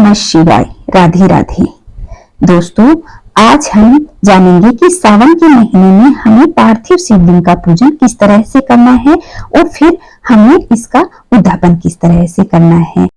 नमः शिवाय। राधे राधे। दोस्तों, आज हम जानेंगे कि सावन के महीने में हमें पार्थिव शिवलिंग का पूजन किस तरह से करना है और फिर हमें इसका उद्यापन किस तरह से करना है।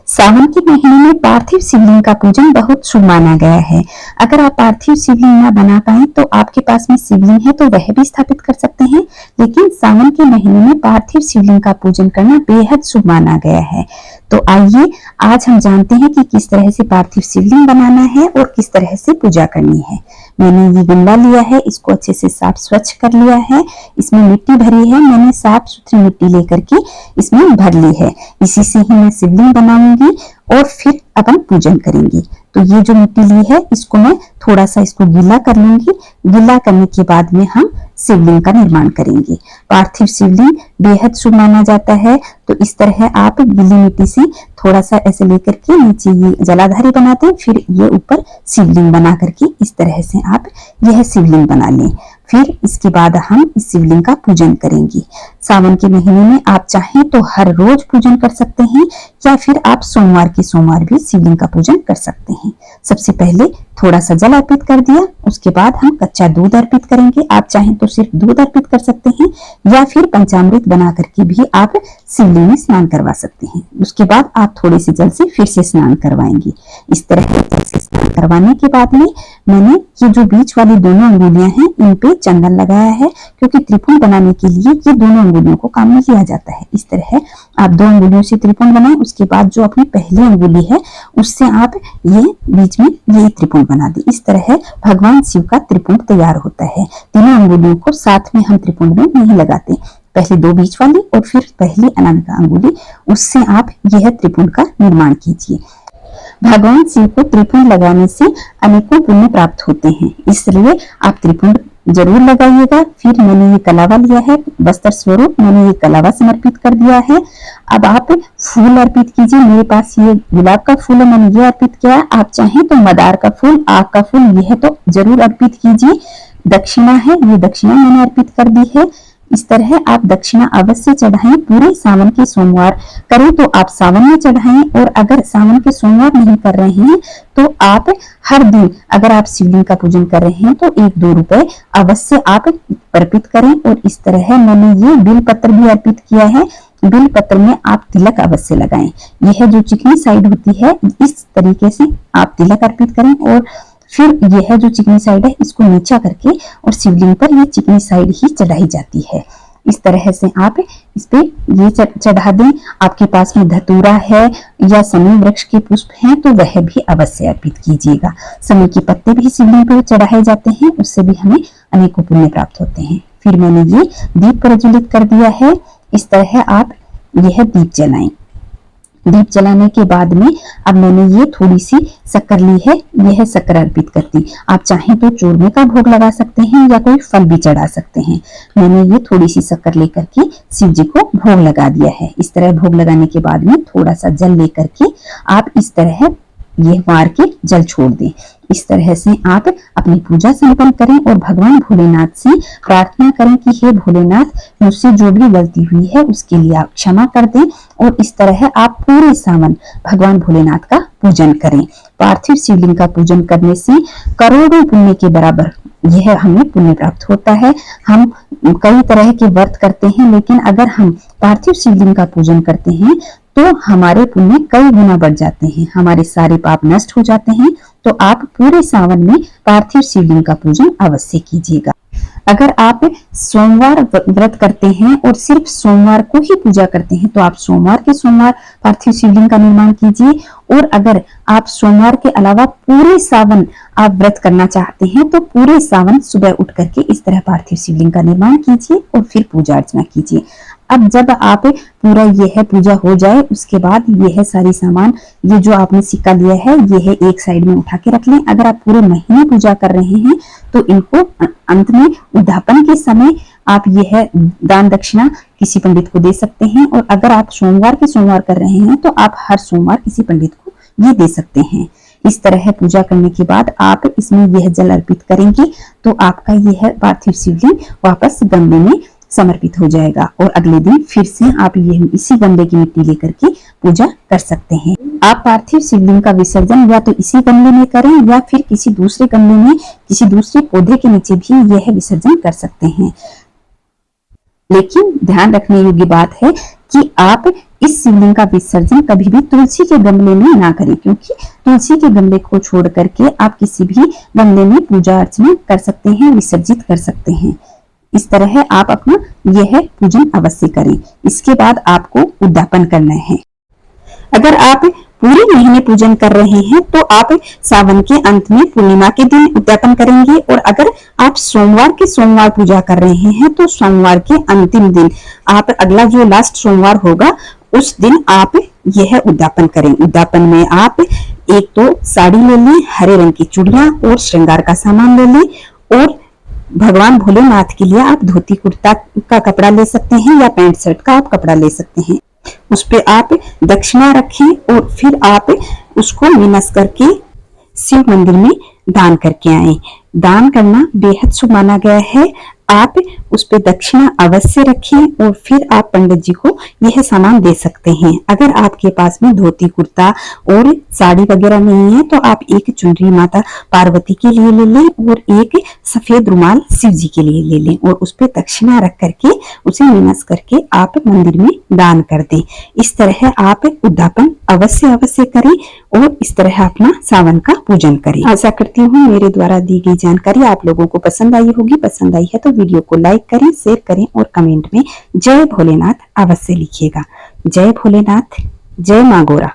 सावन के महीने में पार्थिव शिवलिंग का पूजन बहुत शुभ माना गया है। अगर आप पार्थिव शिवलिंग न बना पाए तो आपके पास में शिवलिंग है तो वह भी स्थापित कर सकते हैं, लेकिन सावन के महीने में पार्थिव शिवलिंग का पूजन करना बेहद शुभ माना गया है। तो आइए आज हम जानते हैं कि किस तरह से पार्थिव शिवलिंग बनाना है और किस तरह से पूजा करनी है। मैंने ये गमला लिया है, इसको अच्छे से साफ स्वच्छ कर लिया है। इसमें मिट्टी भरी है, मैंने साफ सुथरी मिट्टी लेकर के इसमें भर ली है। इसी से ही मैं शिवलिंग बनाऊंगी और फिर अपन पूजन करेंगे। तो ये जो मिट्टी ली है इसको मैं थोड़ा सा इसको गीला कर लूंगी। गीला करने के बाद में हम शिवलिंग का निर्माण करेंगे। पार्थिव शिवलिंग बेहद शुभ माना जाता है, तो इस तरह आप गीली मिट्टी से थोड़ा सा ऐसे लेकर के नीचे ये जलाधारी बनाते हैं, फिर ये ऊपर शिवलिंग बना करके इस तरह से आप यह शिवलिंग बना लें। फिर इसके बाद हम इस शिवलिंग का पूजन करेंगे। सावन के महीने में आप चाहें तो हर रोज पूजन कर सकते हैं या फिर आप सोमवार के सोमवार भी शिवलिंग का पूजन कर सकते हैं। सबसे पहले थोड़ा सा जल अर्पित कर दिया, उसके बाद हम कच्चा दूध अर्पित करेंगे। आप चाहें तो सिर्फ दूध अर्पित कर सकते हैं या फिर पंचामृत बना करके भी आप शिवलिंग में स्नान करवा सकते हैं। उसके बाद आप थोड़े से जल से फिर से स्नान करवाएंगे। इस तरह जल से स्नान करवाने के बाद में मैंने ये जो बीच वाली दोनों अंगुलियां हैं इन पे चंदन लगाया है, क्योंकि त्रिपुंड बनाने के लिए ये दोनों अंगुलियों को काम में लिया जाता है। इस तरह आप दो अंगुलियों से त्रिपुंड बनाएं, उसके बाद जो अपनी पहली अंगुली है उससे आप ये बीच में ये त्रिपुंड बना दें। इस तरह भगवान शिव का त्रिपुंड तैयार होता है। तीनों अंगुलियों को साथ में हम त्रिपुंड में नहीं लगाते, पहले दो बीच वाली और फिर पहली अनामिका अंगुली, उससे आप यह त्रिपुंड का निर्माण कीजिए। भगवान शिव को त्रिपुंड लगाने से अनेकों पुण्य प्राप्त होते हैं, इसलिए आप त्रिपुंड जरूर लगाइएगा। फिर मैंने ये कलावा लिया है, वस्त्र स्वरूप मैंने ये कलावा समर्पित कर दिया है। अब आप फूल अर्पित कीजिए। मेरे पास ये गुलाब का फूल है, मैंने ये अर्पित किया। आप चाहें तो मदार का फूल, आग का फूल, यह तो जरूर अर्पित कीजिए। दक्षिणा है, ये दक्षिणा मैंने अर्पित कर दी है। इस तरह आप दक्षिणा अवश्य चढ़ाएं। पूरे सावन के सोमवार करें तो आप सावन में चढ़ाएं, और अगर सावन के सोमवार नहीं कर रहे हैं तो आप हर दिन अगर आप शिवलिंग का पूजन कर रहे हैं तो 1-2 रुपए अवश्य आप अर्पित करें। और इस तरह मैंने ये बिल पत्र भी अर्पित किया है। बिल पत्र में आप तिलक अवश्य लगाएं। यह जो चिकनी साइड होती है इस तरीके से आप तिलक अर्पित करें, और फिर यह जो चिकनी साइड है इसको नीचा करके और शिवलिंग पर ये चिकनी साइड ही चढ़ाई जाती है। इस तरह से आप इस पे ये चढ़ा दें। आपके पास में धतूरा है या समी वृक्ष के पुष्प हैं तो वह भी अवश्य अर्पित कीजिएगा। समी के पत्ते भी शिवलिंग पर चढ़ाए जाते हैं, उससे भी हमें अनेकों पुण्य प्राप्त होते हैं। फिर मैंने ये दीप प्रज्वलित कर दिया है। इस तरह आप यह दीप जलाएं। दीप जलाने के बाद में अब मैंने ये थोड़ी सी शक्कर ली है, यह शक्कर अर्पित करती। आप चाहें तो चूरमे का भोग लगा सकते हैं या कोई फल भी चढ़ा सकते हैं। मैंने ये थोड़ी सी शक्कर लेकर के शिव जी को भोग लगा दिया है। इस तरह भोग लगाने के बाद में थोड़ा सा जल लेकर के आप इस तरह ये मार के जल छोड़ दें। इस तरह से आप अपनी पूजा संपन्न करें और भगवान भोलेनाथ से प्रार्थना करें कि हे भोलेनाथ, मुझसे जो भी गलती हुई है उसके लिए आप क्षमा कर दें। और इस तरह आप पूरे सावन भगवान भोलेनाथ का पूजन करें। पार्थिव शिवलिंग का पूजन करने से करोड़ों पुण्य के बराबर यह हमें पुण्य प्राप्त होता है। हम कई तरह के व्रत करते हैं, लेकिन अगर हम पार्थिव शिवलिंग का पूजन करते हैं तो हमारे पुण्य कई गुना बढ़ जाते हैं, हमारे सारे पाप नष्ट हो जाते हैं। तो आप पूरे सावन में पार्थिव शिवलिंग का पूजन अवश्य कीजिएगा। अगर आप सोमवार व्रत करते हैं और सिर्फ सोमवार को ही पूजा करते हैं तो आप सोमवार के सोमवार पार्थिव शिवलिंग का निर्माण कीजिए। और अगर आप सोमवार के अलावा पूरे सावन आप व्रत करना चाहते हैं तो पूरे सावन सुबह उठ करके इस तरह पार्थिव शिवलिंग का निर्माण कीजिए और फिर पूजा अर्चना कीजिए। अब जब आप पूरा यह पूजा हो जाए उसके बाद यह सारी सामान, ये जो आपने सिक्का लिया है यह एक साइड में उठा के रख लें। अगर आप पूरे महीने पूजा कर रहे हैं तो इनको अंत में उद्यापन के समय आप यह दान दक्षिणा किसी पंडित को दे सकते हैं। और अगर आप सोमवार के सोमवार कर रहे हैं तो आप हर सोमवार किसी पंडित को ये दे सकते हैं। इस तरह पूजा करने के बाद आप इसमें यह जल अर्पित करेंगे तो आपका यह पार्थिव शिवलिंग वापस गमले में समर्पित हो जाएगा और अगले दिन फिर से आप ये इसी गमले की मिट्टी लेकर के पूजा कर सकते हैं। आप पार्थिव शिवलिंग का विसर्जन या तो इसी गमले में करें या फिर किसी दूसरे गमले में किसी दूसरे पौधे के नीचे भी यह विसर्जन कर सकते हैं। लेकिन ध्यान रखने योग्य बात है कि आप इस शिवलिंग का विसर्जन कभी भी तुलसी के गमले में ना करें, क्योंकि तुलसी के गमले को छोड़ करके आप किसी भी गमले में पूजा अर्चना कर सकते हैं, विसर्जित कर सकते हैं। इस तरह आप अपना यह पूजन अवश्य करें। इसके बाद आपको उद्यापन करना है। अगर आप पूरे महीने पूजन कर रहे हैं तो आप सावन के अंत में पूर्णिमा के दिन उद्यापन करेंगे, और अगर आप सोमवार के सोमवार पूजा कर रहे हैं तो सोमवार के अंतिम दिन आप अगला जो लास्ट सोमवार होगा उस दिन आप यह उद्यापन करें। उद्यापन में आप एक तो साड़ी ले लें, हरे रंग की चूड़ियां और श्रृंगार का सामान ले लें, और भगवान भोलेनाथ के लिए आप धोती कुर्ता का कपड़ा ले सकते हैं या पैंट शर्ट का आप कपड़ा ले सकते हैं। उस पे आप दक्षिणा रखें और फिर आप उसको विनस करके शिव मंदिर में दान करके आए। दान करना बेहद शुभ माना गया है। आप उस पे दक्षिणा अवश्य रखें और फिर आप पंडित जी को यह सामान दे सकते हैं। अगर आपके पास में धोती कुर्ता और साड़ी वगैरह नहीं है तो आप एक चुनरी माता पार्वती के लिए ले लें और एक सफेद रुमाल शिव जी के लिए ले लें और उस पे दक्षिणा रख करके उसे विनस करके आप मंदिर में दान कर दें। इस तरह आप उद्यापन अवश्य करें और इस तरह अपना सावन का पूजन करें। आशा करती हूँ मेरे द्वारा दी गई जानकारी आप लोगों को पसंद आई होगी। पसंद आई है तो वीडियो को लाइक करें, शेयर करें और कमेंट में जय भोलेनाथ अवश्य लिखिएगा। जय भोलेनाथ, जय मां गोरा।